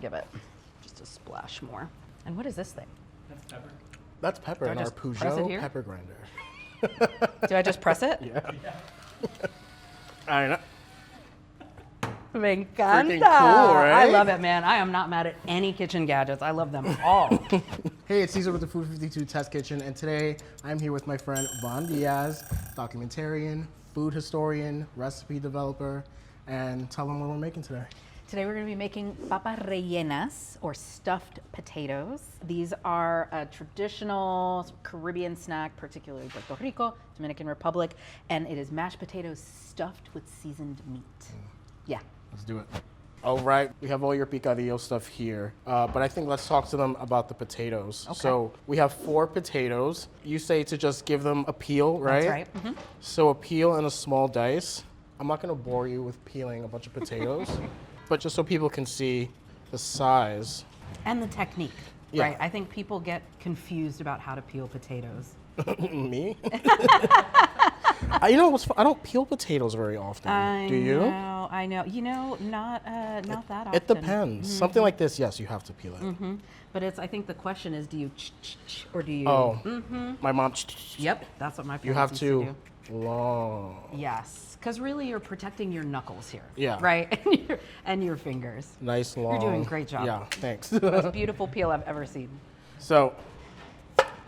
give it just a splash more. And what is this thing? That's pepper. That's pepper in our Peugeot pepper grinder. Do I just press it? Yeah. I know. Me encanta. Freaking cool, right? I love it, man. I am not mad at any kitchen gadgets. I love them all. Hey, it's Cesar with the Food52 Test Kitchen, and today I'm here with my friend Von Diaz, documentarian, food historian, recipe developer, and tell them what we're making today. Today we're going to be making papas rellenas, or stuffed potatoes. These are a traditional Caribbean snack, particularly Puerto Rico, Dominican Republic, and it is mashed potatoes stuffed with seasoned meat. Yeah. Let's do it. All right, we have all your picadillo stuff here, but I think let's talk to them about the potatoes. Okay. So we have 4 potatoes. You say to just give them a peel, right? That's right. Mm-hmm. So a peel and a small dice. I'm not gonna bore you with peeling a bunch of potatoes, but just so people can see the size. And the technique, Yeah. right? I think people get confused about how to peel potatoes. Me? You know what's I don't peel potatoes very often. Do you? I know. You know, not that often. It depends. Mm-hmm. Something like this, yes, you have to peel it. Mm-hmm. But I think the question is, do you or do you? Oh, Mm-hmm. my mom. Yep, that's what my parents You have used to do. long. Yes, because really you're protecting your knuckles here. Yeah. Right, and your fingers. Nice long. You're doing a great job. Yeah, thanks. Most beautiful peel I've ever seen. So,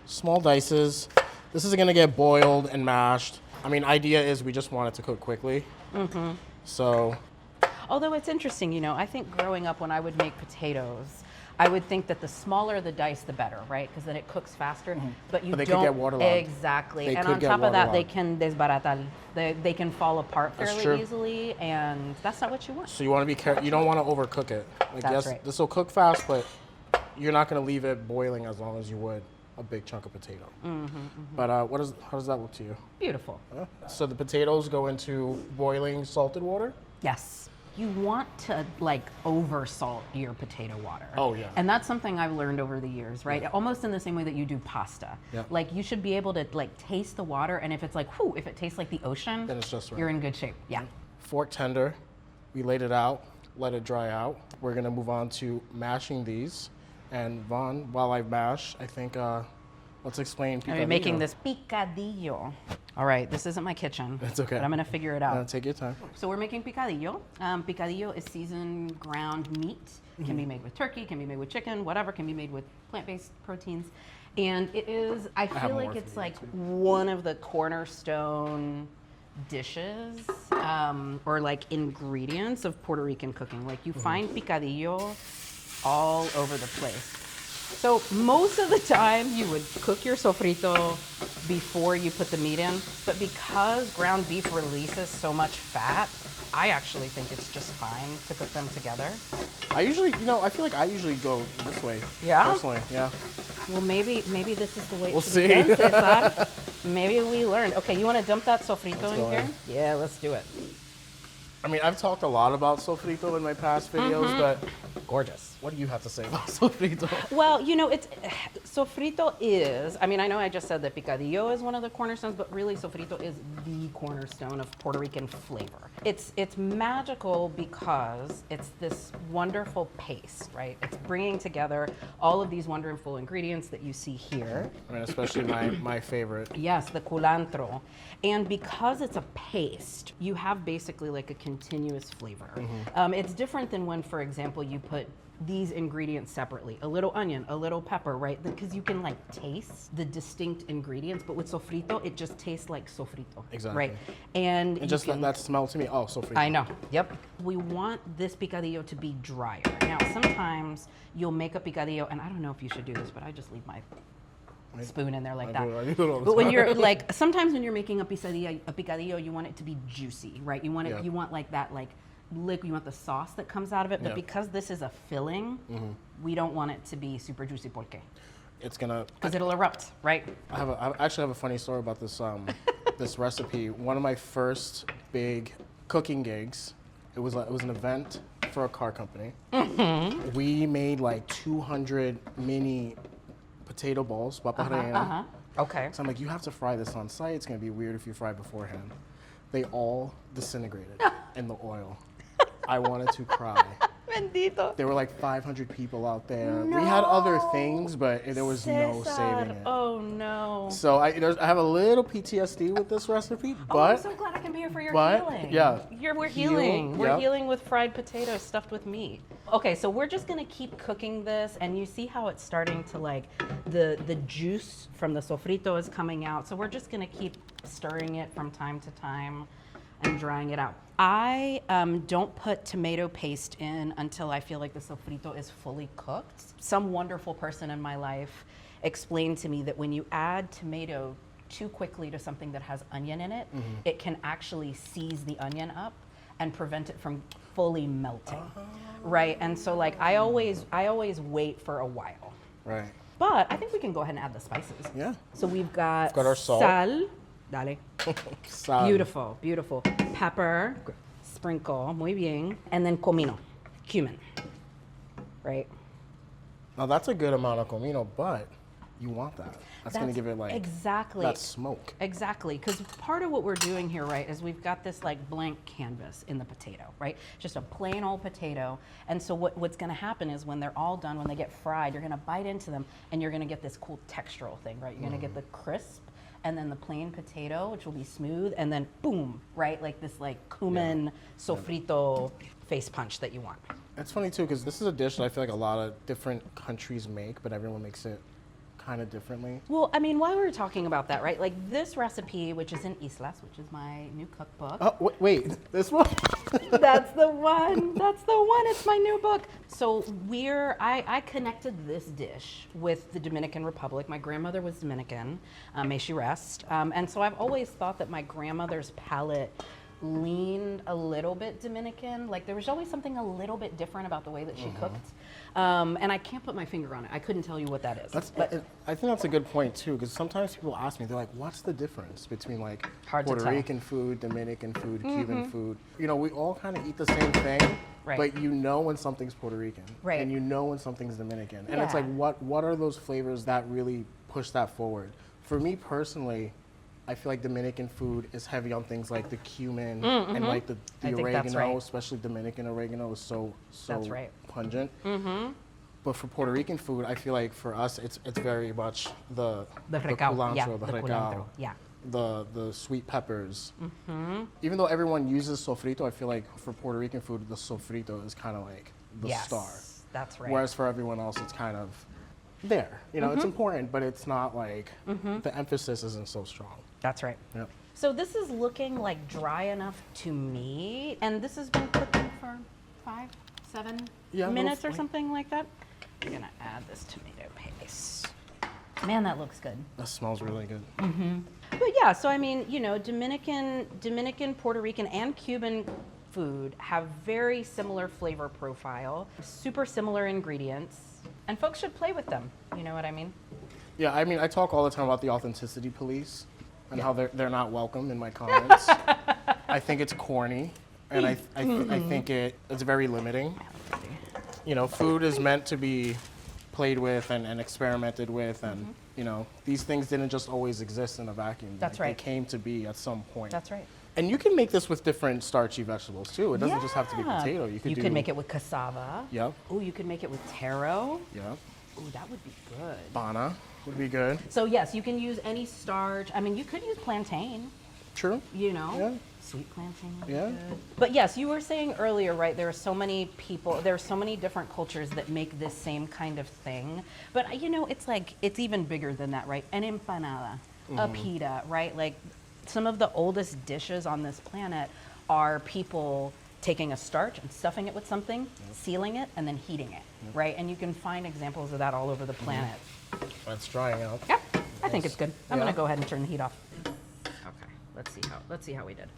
small dices. This is gonna get boiled and mashed. I mean, idea is we just want it to cook quickly. Mm-hmm. So. Although it's interesting, you know, I think growing up when I would make potatoes, I would think that the smaller the dice, the better, right? Because then it cooks faster. Mm-hmm. But you But they don't could get waterlogged. Exactly. They And could on get top of that, they waterlogged. can desbaratar. They can fall apart That's fairly true. easily, and that's not what you want. So you want to be careful. You don't want to overcook it. Like, That's yes, right. this will cook fast, but you're not gonna leave it boiling as long as you would a big chunk of potato. Mm-hmm, mm-hmm. But how does that look to you? Beautiful. So the potatoes go into boiling salted water? Yes. You want to like over salt your potato water. Oh, yeah. And that's something I've learned over the years, right? Yeah. Almost in the same way that you do pasta. Yeah. Like you should be able to like taste the water, and if it's like, whew, if it tastes like the ocean, Then it's just right. you're in good shape. Yeah. Fork tender. We laid it out, let it dry out. We're gonna move on to mashing these. And Vaughn, while I mash, I think let's explain picadillo. I'm making this picadillo. All right, this isn't my kitchen. That's okay. But I'm gonna figure it out. Take your time. So we're making picadillo. Picadillo is seasoned ground meat. It can be made with turkey, can be made with chicken, whatever, can be made with plant-based proteins. And it is, I have feel like more it's for you, like one of the cornerstone dishes or like ingredients of Puerto Rican cooking. Like you find picadillo all over the place. So most of the time you would cook your sofrito before you put the meat in, but because ground beef releases so much fat, I actually think it's just fine to cook them together. I usually, I feel like I usually go this way. Yeah? Personally, yeah. Well, maybe this is the way We'll it should be see. done, Cesar. Maybe we learned. Okay, you want to dump that sofrito Let's in go here? in. Yeah, let's do it. I mean, I've talked a lot about sofrito in my past videos, but Gorgeous. what do you have to say about sofrito? Well, it's sofrito is, I mean, I know I just said that picadillo is one of the cornerstones, but really sofrito is the cornerstone of Puerto Rican flavor. It's magical because it's this wonderful paste, right? It's bringing together all of these wonderful ingredients that you see here. I mean, especially my favorite. Yes, the culantro. And because it's a paste, you have basically like a continuous flavor. It's different than when, for example, you put these ingredients separately, a little onion, a little pepper, right? Because you can like taste the distinct ingredients, but with sofrito, it just tastes like sofrito. Exactly. Right? And And just that smell to me, oh, sofrito. I know, yep. We want this picadillo to be drier. Now, sometimes you'll make a picadillo, and I don't know if you should do this, but I just leave my spoon in there like that. I do it all the But when time. you're like, sometimes when you're making a picadillo, you want it to be juicy, right? You want it, Yeah. you want like that, like liquid. You want the sauce that comes out of it. But Yeah. because this is a filling, we don't want it to be super juicy. Porque? It's gonna. Because it'll erupt, right? I actually have a funny story about this this recipe. One of my first big cooking gigs, it was an event for a car company. We made like 200 mini potato balls, papas rellenas. Okay. So I'm like, you have to fry this on site. It's gonna be weird if you fry beforehand. They all disintegrated in the oil. I wanted to cry. Bendito. There were like 500 people out there. We had other things, but there was no César. saving it. Oh no. So I have a little PTSD with this recipe, Oh, I'm but so glad I can be here for your but, healing. yeah. We're Heal, healing. We're yep. healing with fried potatoes stuffed with meat. Okay, so we're just gonna keep cooking this, and you see how it's starting to like, the juice from the sofrito is coming out. So we're just gonna keep stirring it from time to time and drying it out. I don't put tomato paste in until I feel like the sofrito is fully cooked. Some wonderful person in my life explained to me that when you add tomato too quickly to something that has onion in it, it can actually seize the onion up and prevent it from fully melting, right? And so like I always wait for a while. right. But I think we can go ahead and add the spices. Yeah. So we've got our salt. Sal. Dale. Sal. Beautiful, beautiful. Pepper, sprinkle, muy bien. And then comino, cumin, right? Now that's a good amount of comino, but you want that. That's gonna give it like exactly that smoke. Exactly, because part of what we're doing here, right, is we've got this like blank canvas in the potato, right? Just a plain old potato. And so what's gonna happen is when they're all done, when they get fried, you're gonna bite into them and you're gonna get this cool textural thing, right? You're gonna get the crisp and then the plain potato, which will be smooth, and then boom, right? Like this like cumin sofrito face punch that you want. It's funny too, because this is a dish that I feel like a lot of different countries make, but everyone makes it kind of differently. Well, I mean, while we were talking about that, right? Like this recipe, which is in Islas, which is my new cookbook. Oh, wait, this one? That's the one. That's the one. It's my new book. So I connected this dish with the Dominican Republic. My grandmother was Dominican, may she rest. And so I've always thought that my grandmother's palate leaned a little bit Dominican. Like there was always something a little bit different about the way that she cooked. And I can't put my finger on it. I couldn't tell you what that is. I think that's a good point too, because sometimes people ask me, they're like, what's the difference between like Hard to Puerto tell. Rican food, Dominican food, Cuban food? You know, we all kind of eat the same thing, Right. but you know when something's Puerto Rican, Right. and you know when something's Dominican. And it's Yeah. like, what are those flavors that really push that forward? For me personally, I feel like Dominican food is heavy on things like the cumin and like the I think oregano, that's right. especially Dominican oregano is so That's right. pungent. But for Puerto Rican food, I feel like for us, it's very much the recao, culantro, yeah, the the recao, culantro, yeah. the sweet peppers. Even though everyone uses sofrito, I feel like for Puerto Rican food, the sofrito is kind of like the Yes, star. that's right. Whereas for everyone else, it's kind of there. You know, it's important, but it's not like the emphasis isn't so strong. That's right. Yep. So this is looking like dry enough to me, and this has been cooking for 5, 7 Yeah, minutes or roughly. something like that. I'm gonna add this tomato paste. Man, that looks good. That smells really good. But yeah, so I mean, you know, Dominican, Puerto Rican, and Cuban food have very similar flavor profile, super similar ingredients, and folks should play with them. You know what I mean? Yeah, I mean, I talk all the time about the authenticity police and how they're not welcome in my comments. I think it's corny, and I think it's very limiting. You know, food is meant to be played with and experimented with, and you know, these things didn't just always exist in a vacuum. That's Like, right. They came to be at some point. That's right. And you can make this with different starchy vegetables too. It doesn't just have to be potato. You could could make it with cassava. Yep. Ooh, you could make it with taro. Yep. Ooh, that would be good. Bana would be good. So yes, you can use any starch. I mean, you could use plantain, True. you know. Yeah. Sweet plantain would Yeah. be good. But yes, you were saying earlier, right, there are so many people, there are so many different cultures that make this same kind of thing. But you know, it's like, it's even bigger than that, right? An empanada, a pita, right? Like some of the oldest dishes on this planet are people taking a starch and stuffing it with something, sealing it, and then heating it, right? And you can find examples of that all over the planet. That's drying out. Yep, I think it's good. I'm Yeah. gonna go ahead and turn the heat off. Okay, let's see how we did.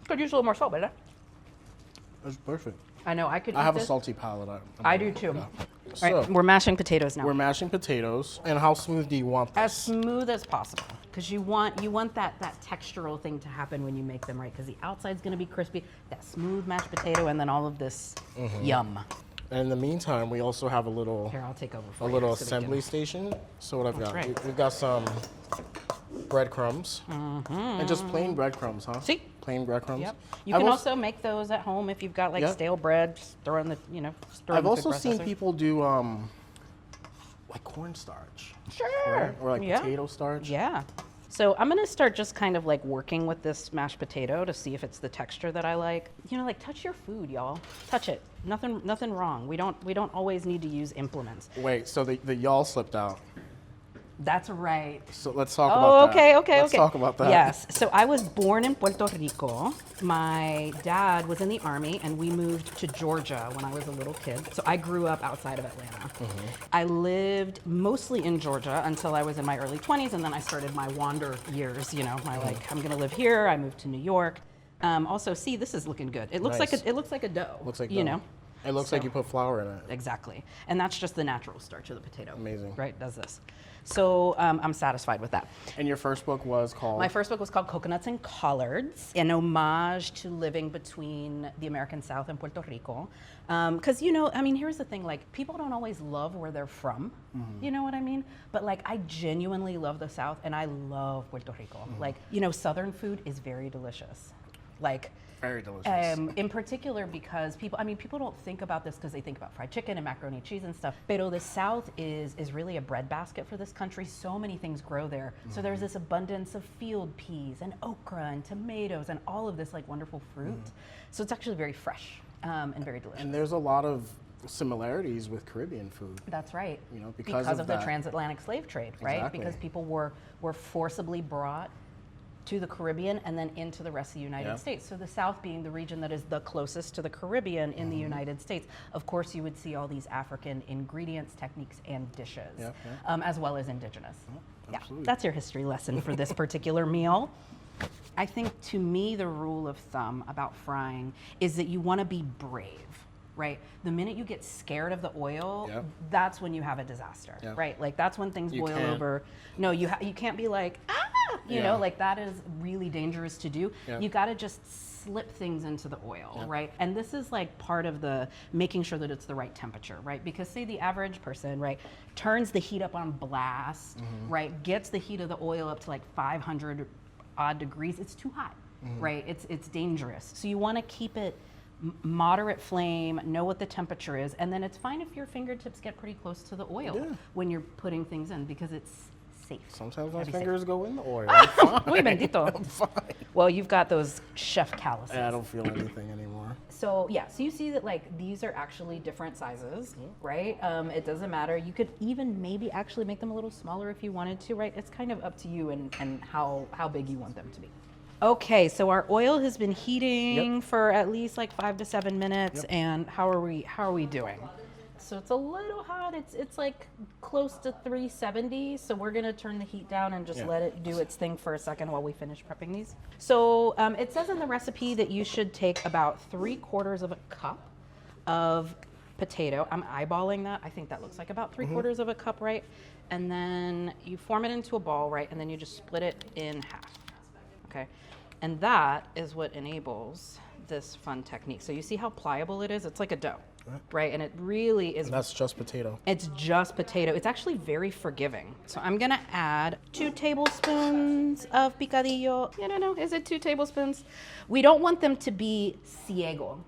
Could use a little more salt, but That's perfect. I know I could. I eat have a this. salty palate. I do too. Yeah. All right, So, we're mashing potatoes now. we're mashing potatoes. And how smooth do you want this? As smooth as possible, because you want that textural thing to happen when you make them, right? Because the outside's gonna be crispy, that smooth mashed potato, and then all of this yum. And in the meantime, we also have a little Here, I'll take over for a you little so we assembly can- station. So what I've got, right. we've got some breadcrumbs and just plain breadcrumbs, huh? See, plain breadcrumbs. Yep. You I've can also- also make those at home if you've got like Yeah. stale bread. Just throw in the, stir in I've the also food seen processor. people do like cornstarch. Sure. Right? Or like Yeah. potato starch. Yeah. So I'm gonna start just kind of like working with this mashed potato to see if it's the texture that I like. Like touch your food, y'all. Touch it. Nothing wrong. We don't always need to use implements. Wait, so the y'all slipped out. That's right. So let's talk Oh, about that. okay. Let's talk about that. Yes. So I was born in Puerto Rico. My dad was in the Army, and we moved to Georgia when I was a little kid. So I grew up outside of Atlanta. I lived mostly in Georgia until I was in my early 20s, and then I started my wander years. My I'm gonna live here. I moved to New York. Also, see, this is looking good. It looks Nice. like it looks like a dough. Looks like you dough. know. It looks like you put flour in it. Exactly. And that's just the natural starch of the potato. Amazing. Right, does this. So I'm satisfied with that. And your first book was called? My first book was called Coconuts and Collards, an homage to living between the American South and Puerto Rico. Because, here's the thing, like, people don't always love where they're from, you know what I mean? But, like, I genuinely love the South, and I love Puerto Rico. Like, Southern food is very delicious. Like, Very delicious. in particular because people don't think about this because they think about fried chicken and macaroni and cheese and stuff. Pero the South is really a breadbasket for this country. So many things grow there. So there's this abundance of field peas and okra and tomatoes and all of this like wonderful fruit. So it's actually very fresh and very delicious. And there's a lot of similarities with Caribbean food. That's right. Because of of the that. transatlantic slave trade, right? Exactly. Because people were forcibly brought to the Caribbean and then into the rest of the United States. So the South being the region that is the closest to the Caribbean in the United States, of course you would see all these African ingredients, techniques, and dishes, as well as indigenous. absolutely. That's your history lesson for this particular meal. I think to me the rule of thumb about frying is that you want to be brave. Right? The minute you get scared of the oil, that's when you have a disaster, right? Like that's when things boil over. No, you can't be like, you know, like that is really dangerous to do. You got to just slip things into the oil, right? And this is like part of the making sure that it's the right temperature, right? Because say the average person, right, turns the heat up on blast, right, gets the heat of the oil up to like 500 odd degrees, it's too hot, right? It's dangerous. So you want to keep it moderate flame, know what the temperature is, and then it's fine if your fingertips get pretty close to the oil when you're putting things in because it's safe. Sometimes my Gotta be fingers safe. go in the oil. I'm fine. Muy bendito. I'm fine. Well, you've got those chef calluses. I don't feel anything anymore. So so you see that like these are actually different sizes, right? It doesn't matter. You could even maybe actually make them a little smaller if you wanted to, right? It's kind of up to you and how big you want them to be. Okay, so our oil has been heating for at least like 5 to 7 minutes, and how are we doing? So it's a little hot. It's like close to 370. So we're gonna turn the heat down and just let it do its thing for a second while we finish prepping these. So it says in the recipe that you should take about 3/4 of a cup of potato. I'm eyeballing that. I think that looks like about 3/4 of a cup, right? And then you form it into a ball, right? And then you just split it in half. Okay, and that is what enables this fun technique. So you see how pliable it is? It's like a dough, right? And it really is. And that's just potato. It's just potato. It's actually very forgiving. So I'm gonna add 2 tablespoons of picadillo. No, is it 2 tablespoons? We don't want them to be ciego,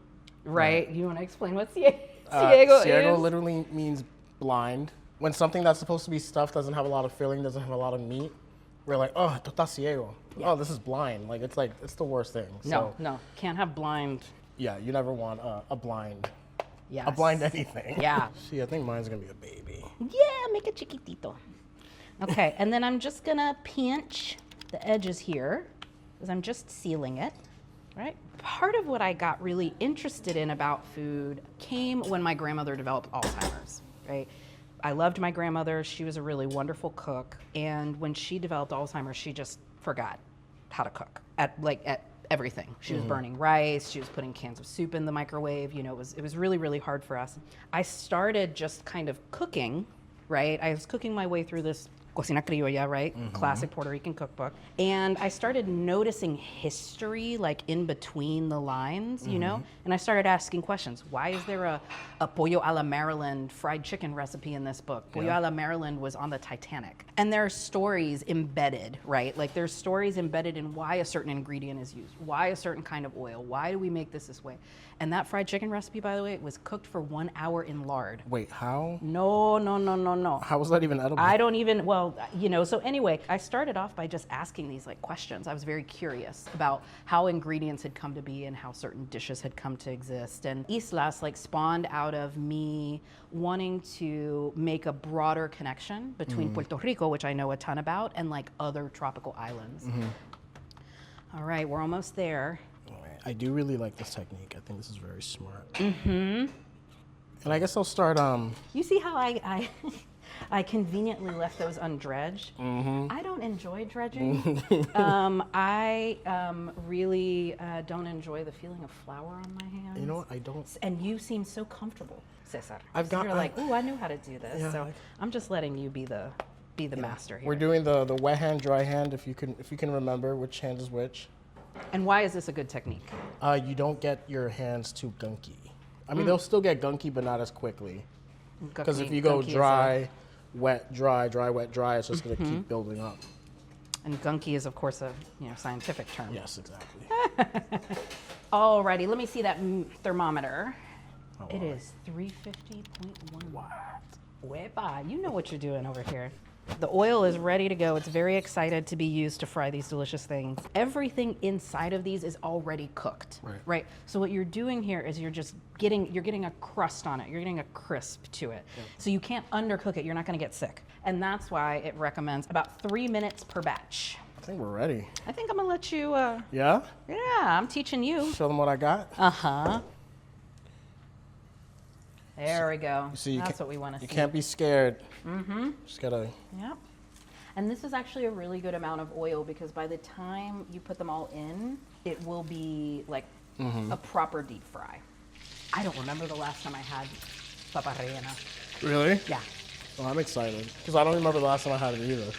right? You wanna explain what ciego Ciego is? literally means blind. When something that's supposed to be stuffed doesn't have a lot of filling, doesn't have a lot of meat, we're like, oh, esto está ciego. Oh, this is blind. Like it's the worst thing. No, can't have blind. Yeah, you never want a blind. Yes. A blind anything. Yeah. See, I think mine's gonna be a baby. Yeah, make it chiquitito. Okay, and then I'm just gonna pinch the edges here because I'm just sealing it, right? Part of what I got really interested in about food came when my grandmother developed Alzheimer's, right? I loved my grandmother. She was a really wonderful cook. And when she developed Alzheimer's, she just forgot how to cook at everything. She was burning rice. She was putting cans of soup in the microwave. It was really, really hard for us. I started just kind of cooking, right? I was cooking my way through this Cocina Criolla, right? Classic Puerto Rican cookbook. And I started noticing history like in between the lines, you know? And I started asking questions. Why is there a pollo a la Maryland fried chicken recipe in this book? Pollo a la Maryland was on the Titanic. And there are stories embedded, right? Like there's stories embedded in why a certain ingredient is used, why a certain kind of oil, why do we make this way? And that fried chicken recipe, by the way, was cooked for 1 hour in lard. Wait, how? No. How was that even edible? I don't even, well, you know, so anyway, I started off by just asking these like questions. I was very curious about how ingredients had come to be and how certain dishes had come to exist. And Islas like spawned out of me wanting to make a broader connection between Puerto Rico, which I know a ton about, and like other tropical islands. All right, we're almost there. I do really like this technique. I think this is very smart. And I guess I'll start. You see how I I conveniently left those undredged. I don't enjoy dredging. I really don't enjoy the feeling of flour on my hands. You know what? I don't. And you seem so comfortable, Cesar. You're I- like, ooh, I knew how to do this. Yeah, So I'm just letting you be the master here. We're doing the wet hand, dry hand. If you can remember which hand is which. And why is this a good technique? You don't get your hands too gunky. I mean, they'll still get gunky, but not as quickly. Because if you go dry, wet, dry, dry, wet, dry, it's just going to keep building up. And gunky is, of course, a scientific term. Yes, exactly. Alrighty, let me see that thermometer. Oh, It wow. is 350.1. What? Wepa, you know what you're doing over here. The oil is ready to go. It's very excited to be used to fry these delicious things. Everything inside of these is already cooked, right? So what you're doing here is you're getting a crust on it. You're getting a crisp to it. So you can't undercook it. You're not going to get sick. And that's why it recommends about 3 minutes per batch. I think we're ready. I think I'm going to let you, Yeah? yeah, I'm teaching you. Show them what I got. Uh-huh. There we go. See, That's what we want to see. You can't be scared. Just gotta. Yep. And this is actually a really good amount of oil because by the time you put them all in, it will be like a proper deep fry. I don't remember the last time I had papas rellenas. Really? Yeah. Well, I'm excited because I don't remember the last time I had it either.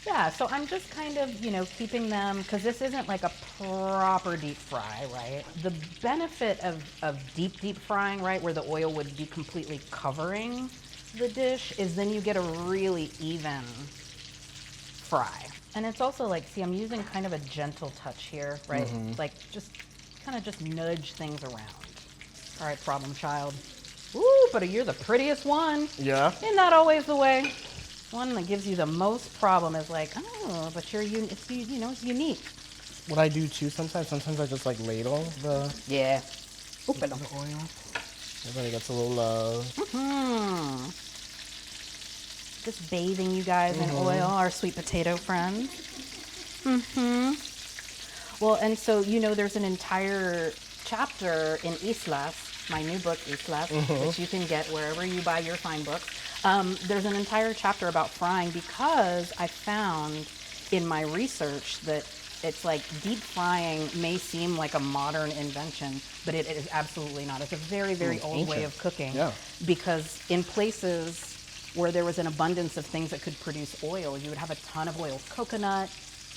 Yeah, so I'm just kind of, keeping them, because this isn't like a proper deep fry, right? The benefit of deep frying, right, where the oil would be completely covering the dish, is then you get a really even fry. And it's also like, see, I'm using kind of a gentle touch here, right? Like just kind of just nudge things around. All right, problem child. Ooh, but you're the prettiest one. Yeah. Isn't that always the way? One that gives you the most problem is like, oh, but it's unique. What I do too sometimes I just like ladle the Yeah. the oil. Everybody gets a little love. Just bathing you guys in oil, our sweet potato friends. Well, and so, there's an entire chapter in Islas, my new book, Islas, which you can get wherever you buy your fine books. There's an entire chapter about frying because I found in my research that it's like deep frying may seem like a modern invention, but it is absolutely not. It's a very, very old way of cooking. Yeah. Because in places where there was an abundance of things that could produce oil, you would have a ton of oils, coconut,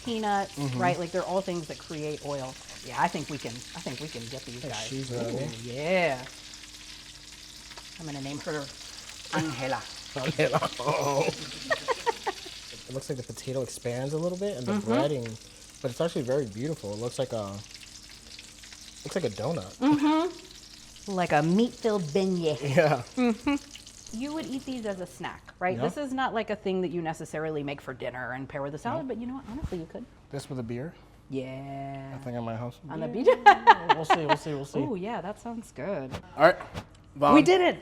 peanuts, right? Like they're all things that create oil. Yeah, I think we can get these guys. She's ready. Ooh, yeah. I'm gonna name her Angela. Oh. It looks like the potato expands a little bit and the breading, but it's actually very beautiful. It looks like a donut. Like a meat-filled beignet. Yeah. You would eat these as a snack, right? Yeah. This is not like a thing that you necessarily make for dinner and pair with a salad, but you know what? Honestly, you could. This with a beer. Yeah. I think I might have some. On the beer. beach. We'll see. Oh, yeah, that sounds good. All right. Vaughn, We did it.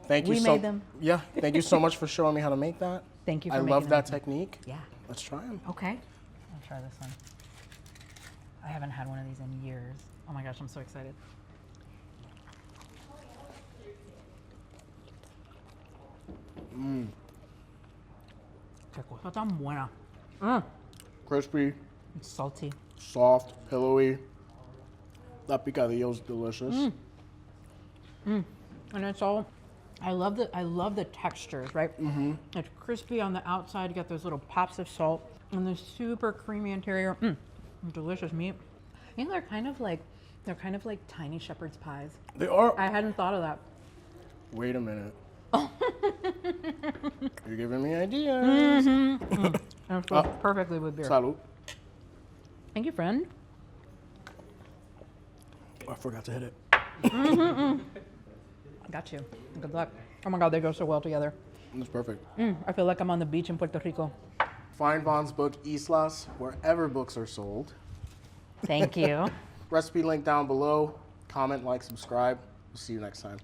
Thank you We so made them. Yeah. Thank you so much for showing me how to make that. Thank you for I making love that them. technique. Yeah. Let's try them. Okay. I'll try this one. I haven't had one of these in years. Oh my gosh, I'm so excited. Qué cosa tan buena. Crispy, It's salty. soft, pillowy. That picadillo is delicious. And it's all I love the textures, right? Mm-hmm. It's crispy on the outside. You got those little pops of salt, and the super creamy interior. Delicious meat. I think they're kind of like tiny shepherd's pies. They are. I hadn't thought of that. Wait a minute. You're giving me ideas. And it goes perfectly with beer. Salud. Thank you, friend. Oh, I forgot to hit it. Got you. Good luck. Oh my God, they go so well together. That's perfect. I feel like I'm on the beach in Puerto Rico. Find Vaughn's book, Islas, wherever books are sold. Thank you. Recipe link down below. Comment, like, subscribe. We'll see you next time.